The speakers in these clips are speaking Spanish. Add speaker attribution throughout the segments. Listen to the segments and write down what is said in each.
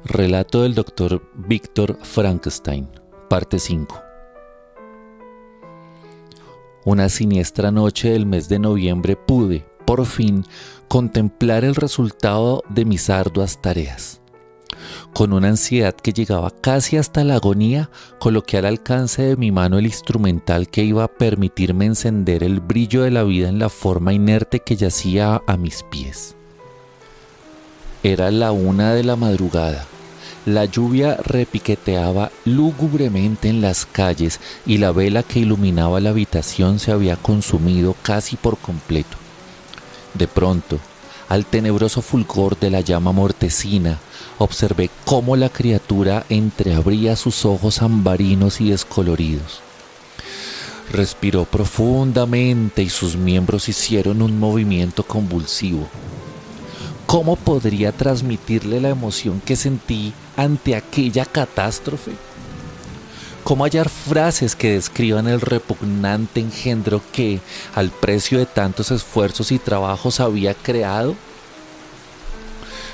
Speaker 1: Relato del Dr. Víctor Frankenstein, parte 5. Una siniestra noche del mes de noviembre pude, por fin, contemplar el resultado de mis arduas tareas. Con una ansiedad que llegaba casi hasta la agonía, coloqué al alcance de mi mano el instrumental que iba a permitirme encender el brillo de la vida en la forma inerte que yacía a mis pies. Era la 1 de la madrugada. La lluvia repiqueteaba lúgubremente en las calles y la vela que iluminaba la habitación se había consumido casi por completo. De pronto, al tenebroso fulgor de la llama mortecina, observé cómo la criatura entreabría sus ojos ambarinos y descoloridos. Respiró profundamente y sus miembros hicieron un movimiento convulsivo. ¿Cómo podría transmitirle la emoción que sentí ante aquella catástrofe? ¿Cómo hallar frases que describan el repugnante engendro que, al precio de tantos esfuerzos y trabajos, había creado?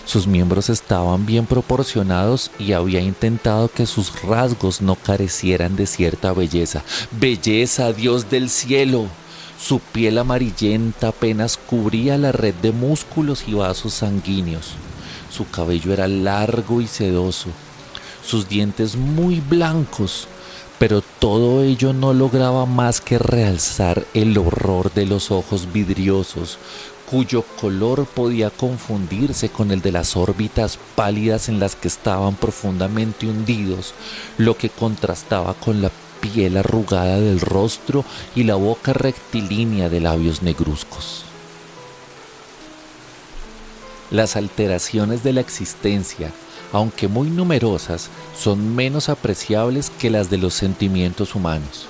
Speaker 1: Sus miembros estaban bien proporcionados y había intentado que sus rasgos no carecieran de cierta belleza. ¡Belleza, Dios del cielo! Su piel amarillenta apenas cubría la red de músculos y vasos sanguíneos. Su cabello era largo y sedoso, sus dientes muy blancos, pero todo ello no lograba más que realzar el horror de los ojos vidriosos, cuyo color podía confundirse con el de las órbitas pálidas en las que estaban profundamente hundidos, lo que contrastaba con la piel arrugada del rostro y la boca rectilínea de labios negruzcos. Las alteraciones de la existencia, aunque muy numerosas, son menos apreciables que las de los sentimientos humanos.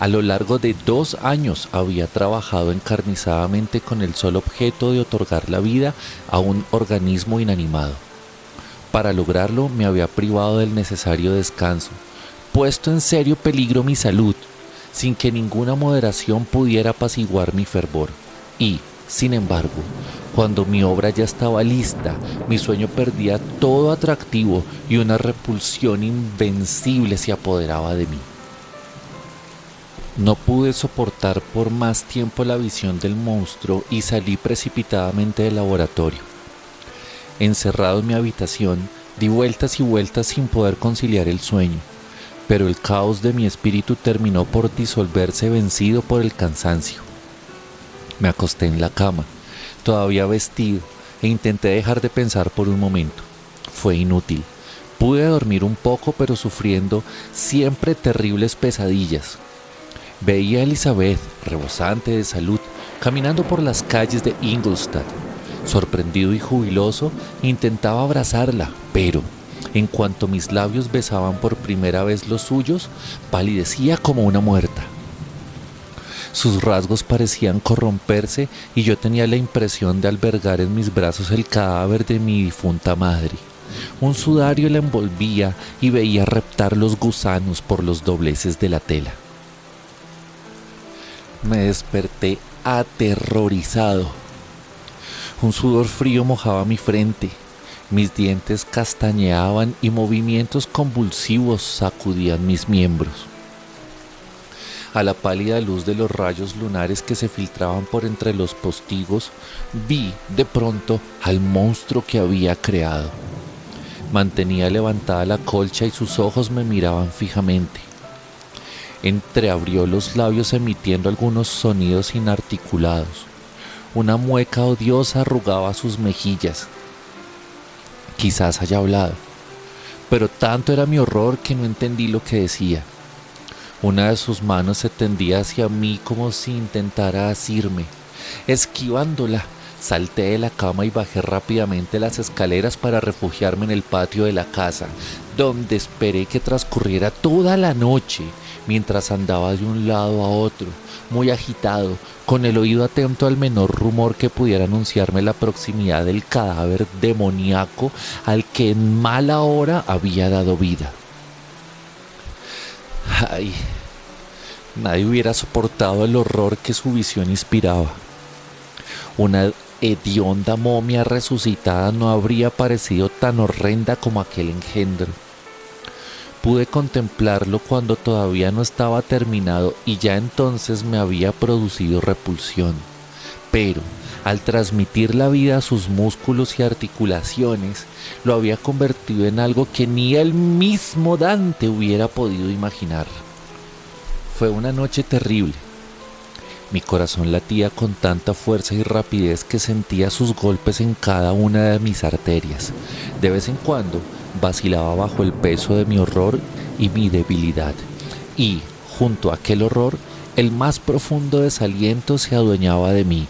Speaker 1: A lo largo de 2 años había trabajado encarnizadamente con el solo objeto de otorgar la vida a un organismo inanimado. Para lograrlo me había privado del necesario descanso, puesto en serio peligro mi salud, sin que ninguna moderación pudiera apaciguar mi fervor. Y, sin embargo, cuando mi obra ya estaba lista, mi sueño perdía todo atractivo y una repulsión invencible se apoderaba de mí. No pude soportar por más tiempo la visión del monstruo y salí precipitadamente del laboratorio. Encerrado en mi habitación, di vueltas y vueltas sin poder conciliar el sueño, pero el caos de mi espíritu terminó por disolverse vencido por el cansancio. Me acosté en la cama, todavía vestido, e intenté dejar de pensar por un momento. Fue inútil. Pude dormir un poco, pero sufriendo siempre terribles pesadillas. Veía a Elizabeth, rebosante de salud, caminando por las calles de Ingolstadt. Sorprendido y jubiloso, intentaba abrazarla, pero, en cuanto mis labios besaban por primera vez los suyos, palidecía como una muerta. Sus rasgos parecían corromperse y yo tenía la impresión de albergar en mis brazos el cadáver de mi difunta madre. Un sudario la envolvía y veía reptar los gusanos por los dobleces de la tela. Me desperté aterrorizado. Un sudor frío mojaba mi frente, mis dientes castañeaban y movimientos convulsivos sacudían mis miembros. A la pálida luz de los rayos lunares que se filtraban por entre los postigos, vi de pronto al monstruo que había creado. Mantenía levantada la colcha y sus ojos me miraban fijamente. Entreabrió los labios emitiendo algunos sonidos inarticulados. Una mueca odiosa arrugaba sus mejillas. Quizás haya hablado, pero tanto era mi horror que no entendí lo que decía. Una de sus manos se tendía hacia mí como si intentara asirme. Esquivándola, salté de la cama y bajé rápidamente las escaleras para refugiarme en el patio de la casa, donde esperé que transcurriera toda la noche, mientras andaba de un lado a otro, muy agitado, con el oído atento al menor rumor que pudiera anunciarme la proximidad del cadáver demoníaco al que en mala hora había dado vida. Ay, nadie hubiera soportado el horror que su visión inspiraba. Una hedionda momia resucitada no habría parecido tan horrenda como aquel engendro. Pude contemplarlo cuando todavía no estaba terminado y ya entonces me había producido repulsión. Pero, al transmitir la vida a sus músculos y articulaciones, lo había convertido en algo que ni el mismo Dante hubiera podido imaginar. Fue una noche terrible. Mi corazón latía con tanta fuerza y rapidez que sentía sus golpes en cada una de mis arterias. De vez en cuando vacilaba bajo el peso de mi horror y mi debilidad. Y, junto a aquel horror, el más profundo desaliento se adueñaba de mí.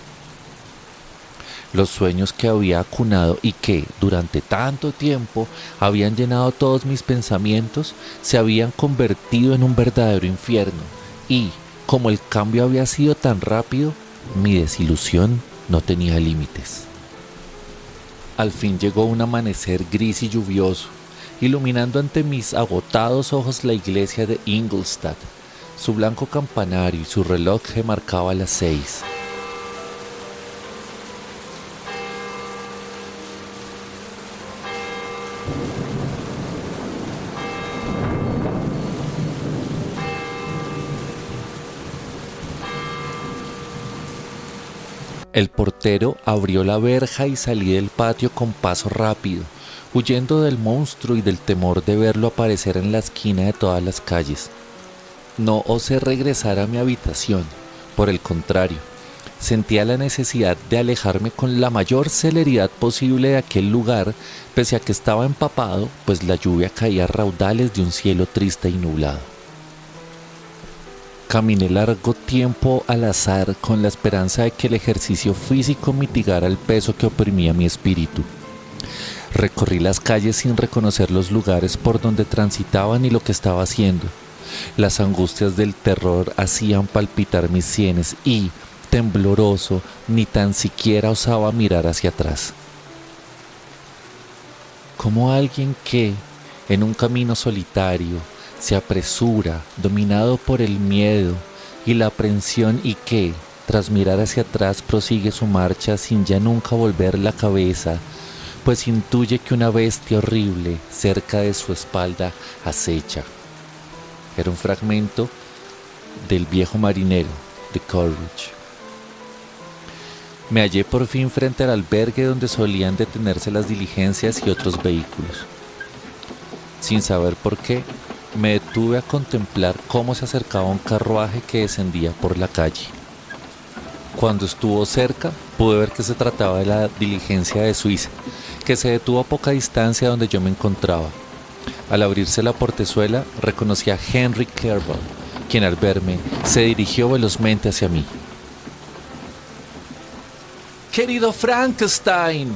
Speaker 1: Los sueños que había acunado y que, durante tanto tiempo, habían llenado todos mis pensamientos, se habían convertido en un verdadero infierno. Y, como el cambio había sido tan rápido, mi desilusión no tenía límites. Al fin llegó un amanecer gris y lluvioso, iluminando ante mis agotados ojos la iglesia de Ingolstadt. Su blanco campanario y su reloj que marcaba las 6. El portero abrió la verja y salí del patio con paso rápido, huyendo del monstruo y del temor de verlo aparecer en la esquina de todas las calles. No osé regresar a mi habitación, por el contrario, sentía la necesidad de alejarme con la mayor celeridad posible de aquel lugar, pese a que estaba empapado, pues la lluvia caía a raudales de un cielo triste y nublado. Caminé largo tiempo al azar con la esperanza de que el ejercicio físico mitigara el peso que oprimía mi espíritu. Recorrí las calles sin reconocer los lugares por donde transitaba ni lo que estaba haciendo. Las angustias del terror hacían palpitar mis sienes y, tembloroso, ni tan siquiera osaba mirar hacia atrás. Como alguien que, en un camino solitario, se apresura, dominado por el miedo y la aprensión y que, tras mirar hacia atrás, prosigue su marcha sin ya nunca volver la cabeza, pues intuye que una bestia horrible cerca de su espalda acecha. Era un fragmento del Viejo marinero de Coleridge. Me hallé por fin frente al albergue donde solían detenerse las diligencias y otros vehículos. Sin saber por qué, me detuve a contemplar cómo se acercaba un carruaje que descendía por la calle. Cuando estuvo cerca, pude ver que se trataba de la diligencia de Suiza, que se detuvo a poca distancia donde yo me encontraba. Al abrirse la portezuela, reconocí a Henry Clerval, quien al verme se dirigió velozmente hacia mí. «¡Querido Frankenstein!»,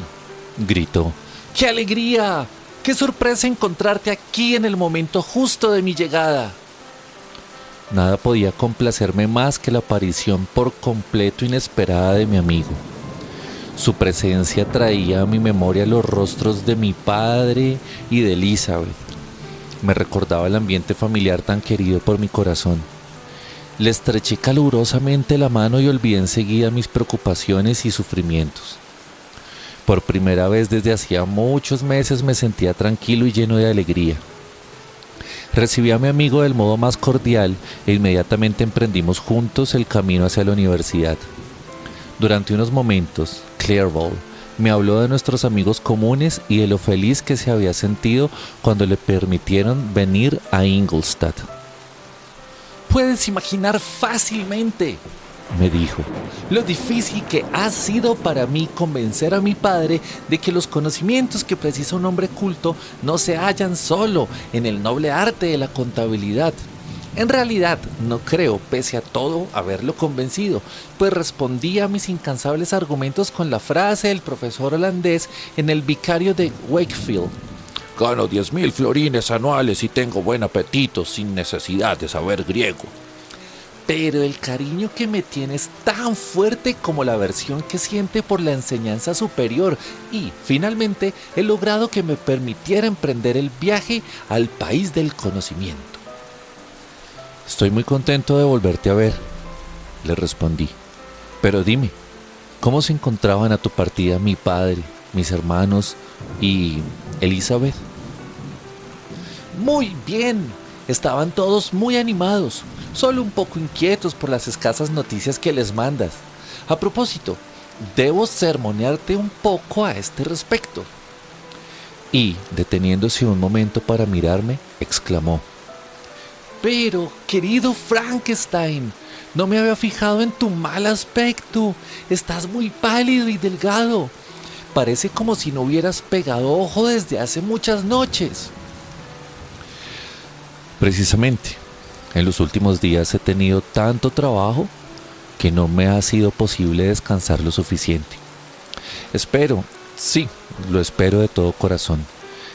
Speaker 1: gritó. «¡Qué alegría! ¡Qué sorpresa encontrarte aquí en el momento justo de mi llegada!». Nada podía complacerme más que la aparición por completo inesperada de mi amigo. Su presencia traía a mi memoria los rostros de mi padre y de Elizabeth. Me recordaba el ambiente familiar tan querido por mi corazón. Le estreché calurosamente la mano y olvidé enseguida mis preocupaciones y sufrimientos. Por primera vez desde hacía muchos meses me sentía tranquilo y lleno de alegría. Recibí a mi amigo del modo más cordial e inmediatamente emprendimos juntos el camino hacia la universidad. Durante unos momentos, Clerval me habló de nuestros amigos comunes y de lo feliz que se había sentido cuando le permitieron venir a Ingolstadt. «Puedes imaginar fácilmente», me dijo, «lo difícil que ha sido para mí convencer a mi padre de que los conocimientos que precisa un hombre culto no se hallan solo en el noble arte de la contabilidad. En realidad, no creo, pese a todo, haberlo convencido, pues respondía a mis incansables argumentos con la frase del profesor holandés en el vicario de Wakefield: «Gano 10.000 florines anuales y tengo buen apetito sin necesidad de saber griego». Pero el cariño que me tiene es tan fuerte como la aversión que siente por la enseñanza superior y, finalmente, he logrado que me permitiera emprender el viaje al país del conocimiento. «Estoy muy contento de volverte a ver», le respondí. «Pero dime, ¿Cómo se encontraban a tu partida mi padre, mis hermanos y Elizabeth?
Speaker 2: Muy bien, estaban todos muy animados, solo un poco inquietos por las escasas noticias que les mandas. A propósito, debo sermonearte un poco a este respecto.
Speaker 1: Y, deteniéndose un momento para mirarme, exclamó:
Speaker 2: Pero, querido Frankenstein, no me había fijado en tu mal aspecto. Estás muy pálido y delgado. Parece como si no hubieras pegado ojo desde hace muchas noches.
Speaker 1: Precisamente, en los últimos días he tenido tanto trabajo que no me ha sido posible descansar lo suficiente. Espero, sí, lo espero de todo corazón,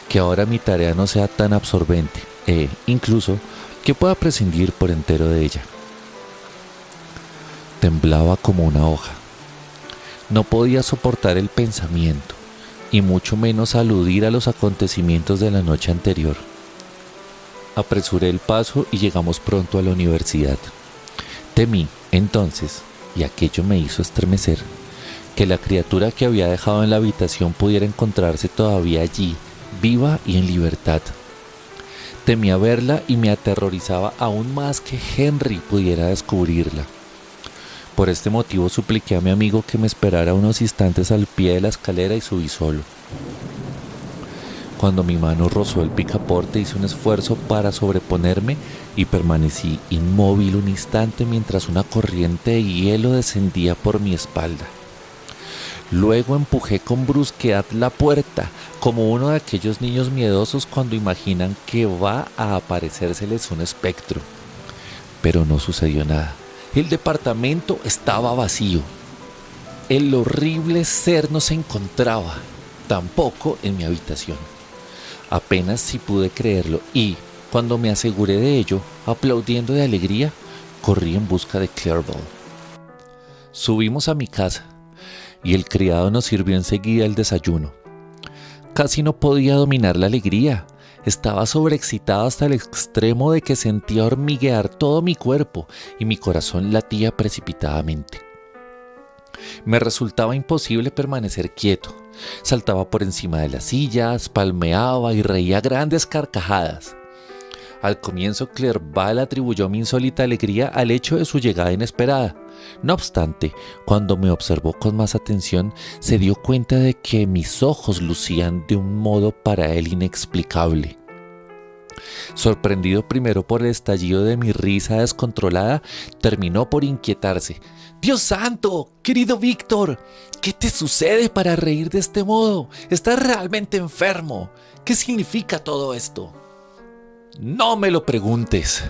Speaker 1: que ahora mi tarea no sea tan absorbente e, incluso, que pueda prescindir por entero de ella. Temblaba como una hoja. No podía soportar el pensamiento, y mucho menos aludir a los acontecimientos de la noche anterior. Apresuré el paso y llegamos pronto a la universidad. Temí, entonces, y aquello me hizo estremecer, que la criatura que había dejado en la habitación pudiera encontrarse todavía allí, viva y en libertad. Temía verla y me aterrorizaba aún más que Henry pudiera descubrirla. Por este motivo supliqué a mi amigo que me esperara unos instantes al pie de la escalera y subí solo. Cuando mi mano rozó el picaporte hice un esfuerzo para sobreponerme y permanecí inmóvil un instante mientras una corriente de hielo descendía por mi espalda. Luego empujé con brusquedad la puerta, como uno de aquellos niños miedosos cuando imaginan que va a aparecérseles un espectro. Pero no sucedió nada. El departamento estaba vacío. El horrible ser no se encontraba, tampoco en mi habitación. Apenas si pude creerlo y, cuando me aseguré de ello, aplaudiendo de alegría, corrí en busca de Clerval. Subimos a mi casa y el criado nos sirvió enseguida el desayuno. Casi no podía dominar la alegría. Estaba sobreexcitado hasta el extremo de que sentía hormiguear todo mi cuerpo y mi corazón latía precipitadamente. Me resultaba imposible permanecer quieto. Saltaba por encima de las sillas, palmeaba y reía grandes carcajadas. Al comienzo, Clerval atribuyó mi insólita alegría al hecho de su llegada inesperada. No obstante, cuando me observó con más atención, se dio cuenta de que mis ojos lucían de un modo para él inexplicable. Sorprendido primero por el estallido de mi risa descontrolada, terminó por inquietarse. «¡Dios santo! ¡Querido Víctor! ¿Qué te sucede para reír de este modo? ¿Estás realmente enfermo? ¿Qué significa todo esto?» «No me lo preguntes»,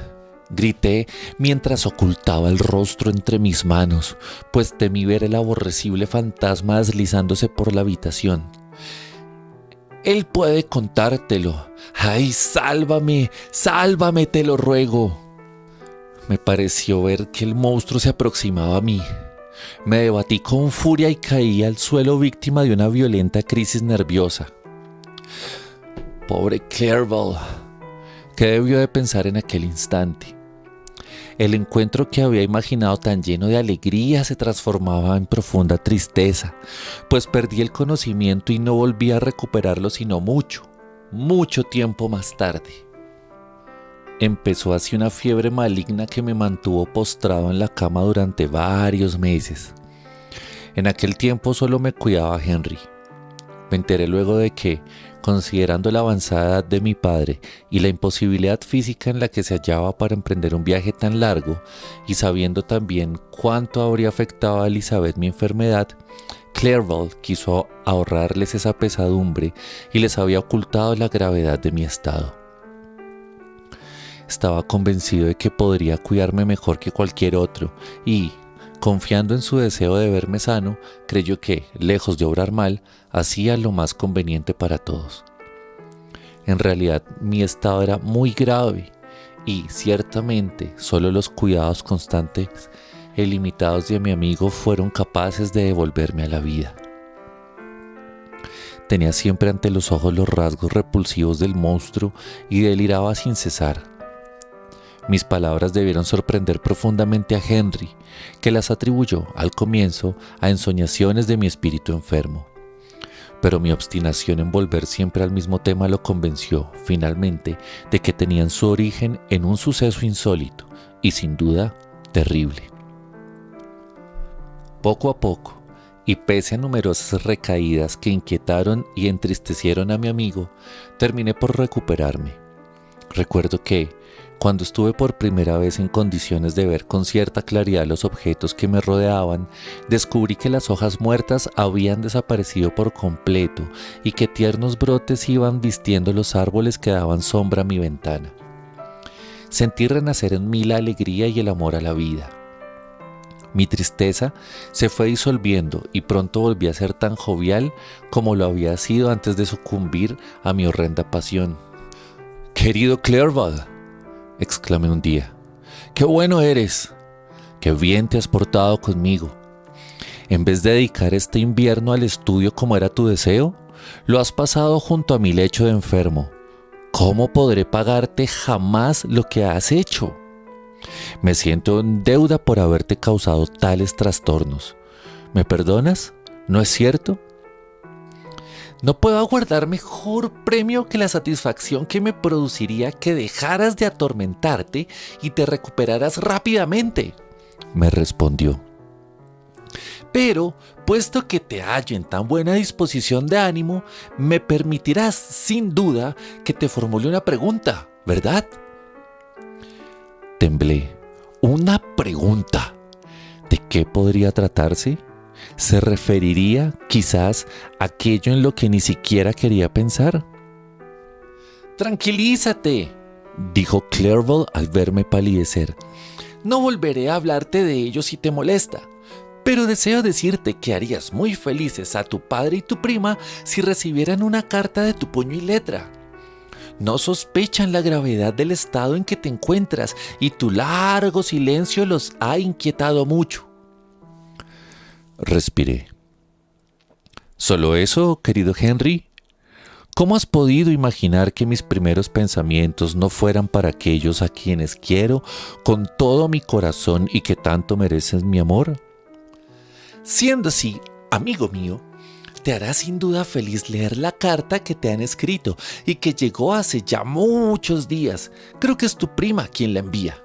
Speaker 1: grité mientras ocultaba el rostro entre mis manos, pues temí ver el aborrecible fantasma deslizándose por la habitación. «Él puede contártelo. ¡Ay, sálvame! ¡Sálvame, te lo ruego!» Me pareció ver que el monstruo se aproximaba a mí. Me debatí con furia y caí al suelo víctima de una violenta crisis nerviosa. Pobre Clerval. ¿Qué debió de pensar en aquel instante? El encuentro que había imaginado tan lleno de alegría se transformaba en profunda tristeza, pues perdí el conocimiento y no volví a recuperarlo sino mucho tiempo más tarde. Empezó así una fiebre maligna que me mantuvo postrado en la cama durante varios meses. En aquel tiempo solo me cuidaba Henry. Me enteré luego de que, considerando la avanzada edad de mi padre y la imposibilidad física en la que se hallaba para emprender un viaje tan largo, y sabiendo también cuánto habría afectado a Elizabeth mi enfermedad, Clerval quiso ahorrarles esa pesadumbre y les había ocultado la gravedad de mi estado. Estaba convencido de que podría cuidarme mejor que cualquier otro y, confiando en su deseo de verme sano, creyó que, lejos de obrar mal, hacía lo más conveniente para todos. En realidad, mi estado era muy grave y, ciertamente, solo los cuidados constantes e ilimitados de mi amigo fueron capaces de devolverme a la vida. Tenía siempre ante los ojos los rasgos repulsivos del monstruo y deliraba sin cesar. Mis palabras debieron sorprender profundamente a Henry, que las atribuyó, al comienzo, a ensoñaciones de mi espíritu enfermo. Pero mi obstinación en volver siempre al mismo tema lo convenció, finalmente, de que tenían su origen en un suceso insólito y, sin duda, terrible. Poco a poco, y pese a numerosas recaídas que inquietaron y entristecieron a mi amigo, terminé por recuperarme. Recuerdo que, cuando estuve por primera vez en condiciones de ver con cierta claridad los objetos que me rodeaban, descubrí que las hojas muertas habían desaparecido por completo y que tiernos brotes iban vistiendo los árboles que daban sombra a mi ventana. Sentí renacer en mí la alegría y el amor a la vida. Mi tristeza se fue disolviendo y pronto volví a ser tan jovial como lo había sido antes de sucumbir a mi horrenda pasión. «Querido Clerval», exclamé un día, «qué bueno eres, qué bien te has portado conmigo. En vez de dedicar este invierno al estudio como era tu deseo, lo has pasado junto a mi lecho de enfermo. ¿Cómo podré pagarte jamás lo que has hecho? Me siento en deuda por haberte causado tales trastornos. ¿Me perdonas? ¿No es cierto?»
Speaker 2: No puedo aguardar mejor premio que la satisfacción que me produciría que dejaras de atormentarte y te recuperaras rápidamente,
Speaker 1: me respondió.
Speaker 2: Pero, puesto que te hallo en tan buena disposición de ánimo, me permitirás, sin duda, que te formule una pregunta, ¿verdad?
Speaker 1: Temblé. ¿Una pregunta? ¿De qué podría tratarse? ¿Se referiría, quizás, a aquello en lo que ni siquiera quería pensar?
Speaker 2: «Tranquilízate»,
Speaker 1: dijo Clerval al verme palidecer.
Speaker 2: «No volveré a hablarte de ello si te molesta, pero deseo decirte que harías muy felices a tu padre y tu prima si recibieran una carta de tu puño y letra. No sospechan la gravedad del estado en que te encuentras y tu largo silencio los ha inquietado mucho».
Speaker 1: Respiré. ¿Solo eso, querido Henry? ¿Cómo has podido imaginar que mis primeros pensamientos no fueran para aquellos a quienes quiero con todo mi corazón y que tanto merecen mi amor?
Speaker 2: Siendo así, amigo mío, te hará sin duda feliz leer la carta que te han escrito y que llegó hace ya muchos días. Creo que es tu prima quien la envía.